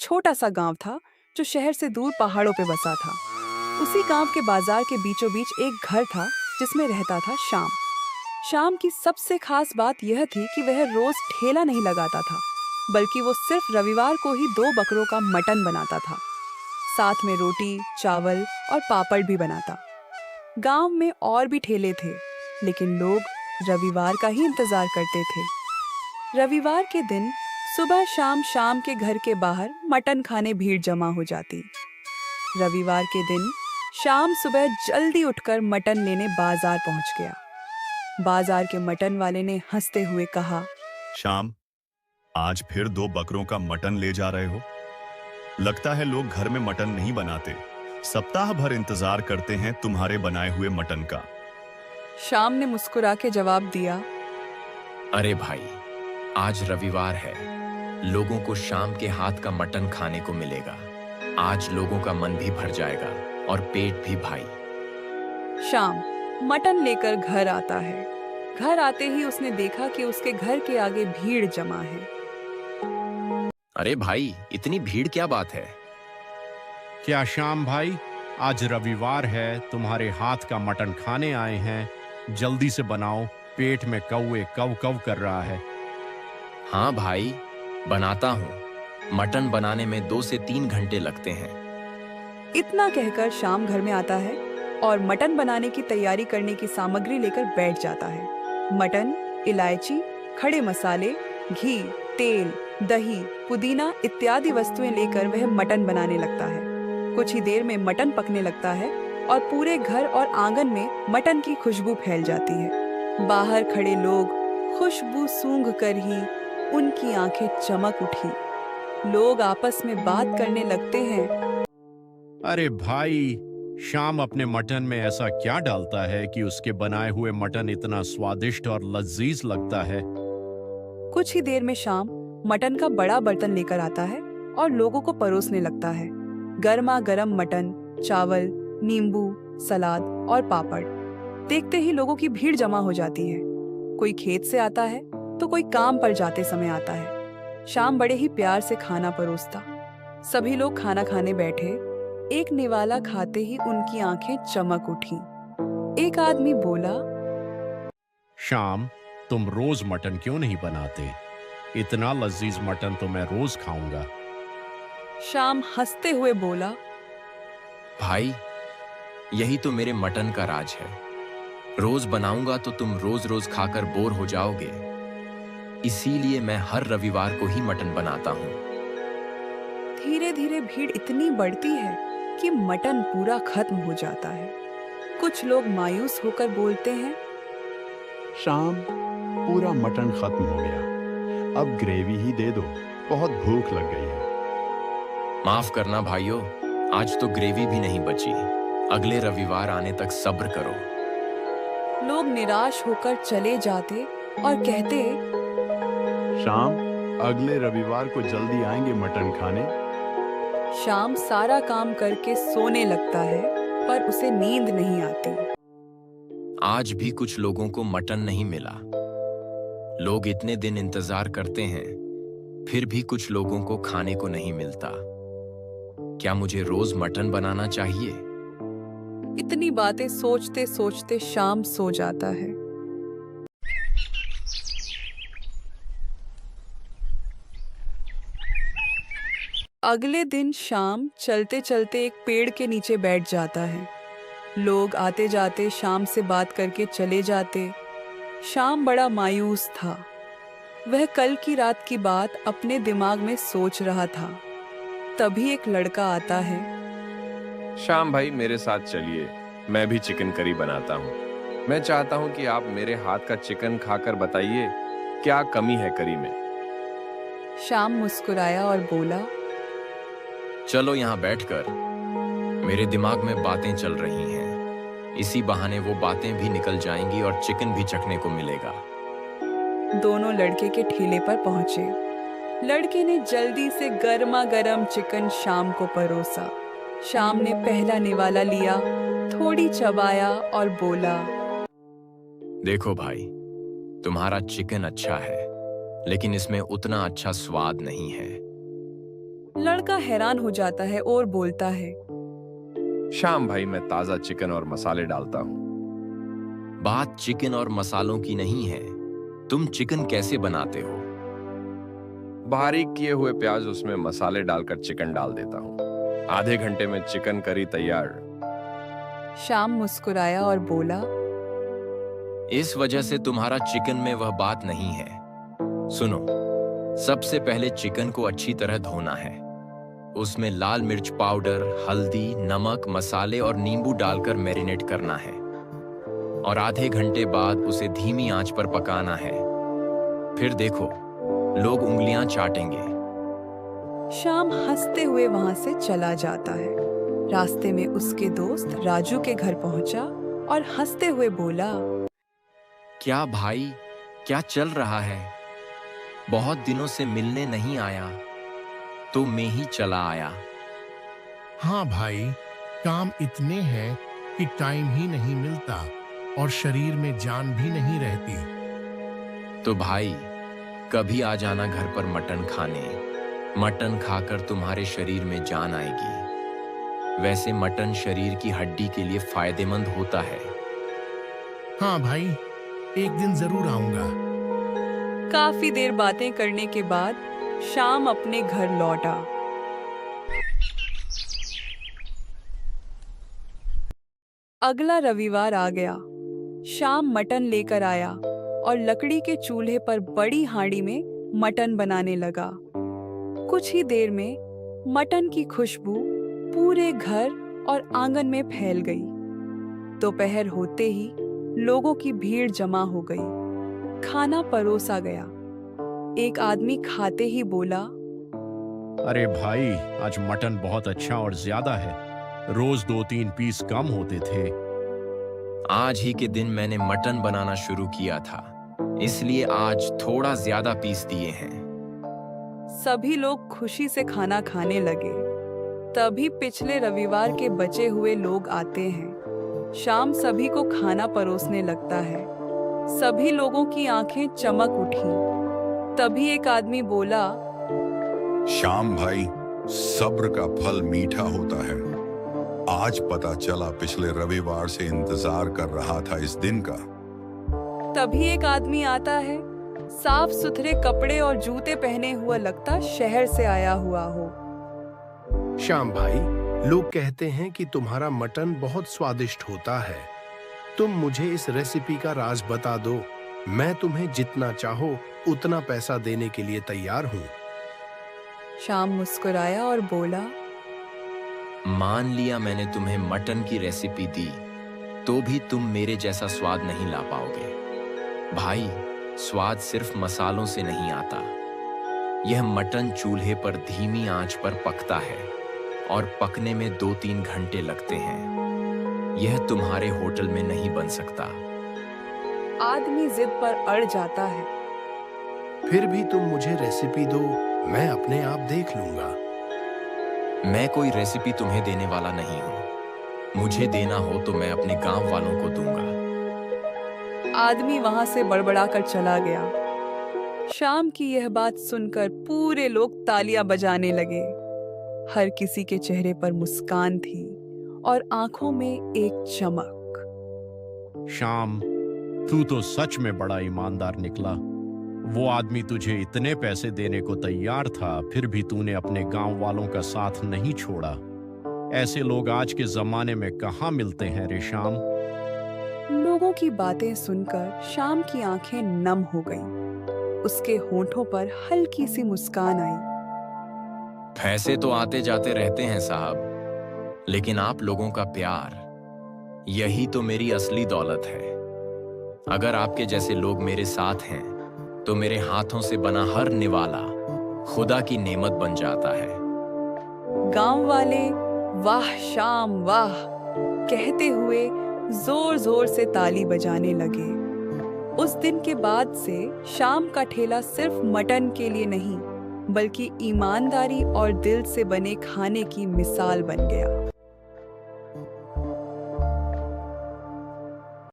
छोटा सा गांव था जो शहर से दूर पहाड़ों पे बसा था। उसी गांव के बाजार के बीचों बीच एक घर था जिसमें रहता था श्याम। श्याम की सबसे खास बात यह थी कि वह रोज ठेला नहीं लगाता था, बल्कि वो सिर्फ रविवार को ही 2 बकरों का मटन बनाता था। साथ में रोटी, चावल और पापड़ भी बनाता। गांव में और भी ठेले थे, लेकिन लोग रविवार का ही इंतजार करते थे। रविवार के दिन सुबह शाम शाम के घर के बाहर मटन खाने भीड़ जमा हो जाती। रविवार के दिन शाम सुबह जल्दी उठकर मटन लेने बाजार पहुंच गया। बाजार के मटन वाले ने हंसते हुए कहा, श्याम, आज फिर 2 बकरों का मटन ले जा रहे हो? लगता है लोग घर में मटन नहीं बनाते, सप्ताह भर इंतजार करते हैं तुम्हारे बनाए हुए मटन का। श्याम ने मुस्कुरा के जवाब दिया, अरे भाई, आज रविवार है, लोगों को शाम के हाथ का मटन खाने को मिलेगा। आज लोगों का मन भी भर जाएगा और पेट भी भाई। श्याम मटन लेकर घर आता है। घर आते ही उसने देखा कि उसके घर के आगे भीड़ जमा है। अरे भाई, इतनी भीड़ क्या बात है? क्या श्याम भाई, आज रविवार है, तुम्हारे हाथ का मटन खाने आए हैं। जल्दी से बनाओ, पेट में कौवे कव कव कर रहा है। हाँ भाई, बनाता हूँ। मटन बनाने में 2 से 3 घंटे लगते हैं। इतना कहकर श्याम घर में आता है और मटन बनाने की तैयारी करने की सामग्री लेकर बैठ जाता है। मटन, इलायची, खड़े मसाले, घी, तेल, दही, पुदीना इत्यादि वस्तुएं लेकर वह मटन बनाने लगता है। कुछ ही देर में मटन पकने लगता है और पूरे घर और आंगन में मटन की खुशबू फैल जाती है। बाहर खड़े लोग खुशबू सूंघ कर ही उनकी आंखें चमक उठी। लोग आपस में बात करने लगते हैं, अरे भाई, श्याम अपने मटन में ऐसा क्या डालता है कि उसके बनाए हुए मटन इतना स्वादिष्ट और लजीज लगता है। कुछ ही देर में श्याम मटन का बड़ा बर्तन लेकर आता है और लोगों को परोसने लगता है। गर्मा गर्म मटन, चावल, नींबू, सलाद और पापड़। देखते ही लोगों की भीड़ जमा हो जाती है। कोई खेत से आता है तो कोई काम पर जाते समय आता है। श्याम बड़े ही प्यार से खाना परोसता। सभी लोग खाना खाने बैठे। एक निवाला खाते ही उनकी आंखें चमक उठी। एक आदमी बोला, श्याम, तुम रोज मटन क्यों नहीं बनाते? इतना लजीज मटन तो मैं रोज खाऊंगा। श्याम हंसते हुए बोला, भाई, यही तो मेरे मटन का राज है। रोज बनाऊंगा तो तुम रोज रोज खाकर बोर हो जाओगे। इसीलिए मैं हर रविवार को ही मटन बनाता हूँ। धीरे धीरे भीड़ इतनी बढ़ती है कि मटन पूरा खत्म हो जाता है। कुछ लोग मायूस होकर बोलते हैं, शाम, पूरा मटन खत्म हो गया, अब ग्रेवी ही दे दो, बहुत भूख लग गई है। माफ करना भाइयों, आज तो ग्रेवी भी नहीं बची। अगले रविवार आने तक सब्र करो। लोग निराश होकर चले जाते और कहते, शाम, अगले रविवार को जल्दी आएंगे मटन खाने। श्याम सारा काम करके सोने लगता है, पर उसे नींद नहीं आती। आज भी कुछ लोगों को मटन नहीं मिला। लोग इतने दिन इंतजार करते हैं, फिर भी कुछ लोगों को खाने को नहीं मिलता। क्या मुझे रोज मटन बनाना चाहिए? इतनी बातें सोचते सोचते श्याम सो जाता है। अगले दिन शाम चलते चलते एक पेड़ के नीचे बैठ जाता है। लोग आते जाते शाम से बात करके चले जाते। शाम बड़ा मायूस था। वह कल की रात की बात अपने दिमाग में सोच रहा था। तभी एक लड़का आता है। श्याम भाई, मेरे साथ चलिए, मैं भी चिकन करी बनाता हूँ। मैं चाहता हूँ कि आप मेरे हाथ का चिकन खाकर बताइए क्या कमी है करी में। श्याम मुस्कुराया और बोला, चलो यहाँ बैठकर। मेरे दिमाग में बातें चल रही हैं। इसी बहाने वो बातें भी निकल जाएंगी और चिकन भी चखने को मिलेगा। दोनों लड़के के ठेले पर पहुंचे। लड़के ने जल्दी से गर्मा गर्म चिकन श्याम को परोसा। श्याम ने पहला निवाला लिया, थोड़ी चबाया और बोला, देखो भाई, तुम्हारा चिकन अच्छा है, लेकिन इसमें उतना अच्छा स्वाद नहीं है। लड़का हैरान हो जाता है और बोलता है, श्याम भाई, मैं ताजा चिकन और मसाले डालता हूँ। बात चिकन और मसालों की नहीं है। तुम चिकन कैसे बनाते हो? बारीक किए हुए प्याज, उसमें मसाले डालकर चिकन डाल देता हूँ। आधे घंटे में चिकन करी तैयार। श्याम मुस्कुराया और बोला, इस वजह से तुम्हारा चिकन में वह बात नहीं है। सुनो, सबसे पहले चिकन को अच्छी तरह धोना है। उसमें लाल मिर्च पाउडर, हल्दी, नमक, मसाले और नींबू डालकर मैरिनेट करना है और आधे घंटे बाद उसे धीमी आंच पर पकाना है। फिर देखो, लोग उंगलियां चाटेंगे। श्याम हंसते हुए वहां से चला जाता है। रास्ते में उसके दोस्त राजू के घर पहुंचा और हंसते हुए बोला, क्या भाई, क्या चल रहा है? बहुत दिनों से मिलने नहीं आया, तो मैं ही चला आया। हाँ भाई, काम इतने हैं कि टाइम ही नहीं मिलता और शरीर में जान भी नहीं रहती। तो भाई, कभी आ जाना घर पर मटन खाने। मटन खाकर तुम्हारे शरीर में जान आएगी। वैसे मटन शरीर की हड्डी के लिए फायदेमंद होता है। हाँ भाई, एक दिन जरूर आऊंगा। काफी देर बातें करने के बाद श्याम अपने घर लौटा। अगला रविवार आ गया। श्याम मटन लेकर आया और लकड़ी के चूल्हे पर बड़ी हांडी में मटन बनाने लगा। कुछ ही देर में मटन की खुशबू पूरे घर और आंगन में फैल गई। दोपहर होते ही लोगों की भीड़ जमा हो गई। खाना परोसा गया। एक आदमी खाते ही बोला, अरे भाई, आज मटन बहुत अच्छा और ज्यादा है। रोज 2-3 पीस कम होते थे। आज ही के दिन मैंने मटन बनाना शुरू किया था, इसलिए आज थोड़ा ज्यादा पीस दिए हैं। सभी लोग खुशी से खाना खाने लगे। तभी पिछले रविवार के बचे हुए लोग आते हैं। शाम सभी को खाना परोसने लगता है। सभी लोगों की आंखें चमक उठी। तभी एक आदमी बोला, श्याम भाई, सब्र का फल मीठा होता है। आज पता चला, पिछले रविवार से इंतजार कर रहा था इस दिन का। तभी एक आदमी आता है। साफ सुथरे कपड़े और जूते पहने हुआ लगता शहर से आया हुआ हो। श्याम भाई, लोग कहते हैं कि तुम्हारा मटन बहुत स्वादिष्ट होता है। तुम मुझे इस रेसिपी का राज बता दो। मैं तुम्हें जितना चाहो उतना पैसा देने के लिए तैयार हूँ। श्याम मुस्कुराया और बोला, मान लिया मैंने तुम्हें मटन की रेसिपी दी, तो भी तुम मेरे जैसा स्वाद नहीं ला पाओगे। भाई, स्वाद सिर्फ मसालों से नहीं आता। यह मटन चूल्हे पर धीमी आंच पर पकता है और पकने में 2-3 घंटे लगते हैं। यह तुम्हारे होटल में नहीं बन सकता। आदमी जिद पर अड़ जाता है। फिर भी तुम मुझे रेसिपी दो, मैं अपने आप देख लूंगा। मैं कोई रेसिपी तुम्हें देने वाला नहीं हूँ। मुझे देना हो तो मैं अपने गांव वालों को दूंगा। आदमी वहां से बड़बड़ाकर चला गया। शाम की यह बात सुनकर पूरे लोग तालियां बजाने लगे। हर किसी के चेहरे पर मुस्कान थी और आंखों में एक चमक। श्याम, तू तो सच में बड़ा ईमानदार निकला। वो आदमी तुझे इतने पैसे देने को तैयार था, फिर भी तूने अपने गांव वालों का साथ नहीं छोड़ा। ऐसे लोग आज के जमाने में कहाँ मिलते हैं रे श्याम। लोगों की बातें सुनकर शाम की आंखें नम हो गईं। उसके होंठों पर हल्की सी मुस्कान आई। पैसे तो आते जाते रहते हैं साहब, लेकिन आप लोगों का प्यार, यही तो मेरी असली दौलत है। अगर आपके जैसे लोग मेरे साथ हैं, तो मेरे हाथों से बना हर निवाला खुदा की नेमत बन जाता है। गांव वाले वाह शाम वाह कहते हुए जोर जोर से ताली बजाने लगे। उस दिन के बाद से शाम का ठेला सिर्फ मटन के लिए नहीं, बल्कि ईमानदारी और दिल से बने खाने की मिसाल बन गया।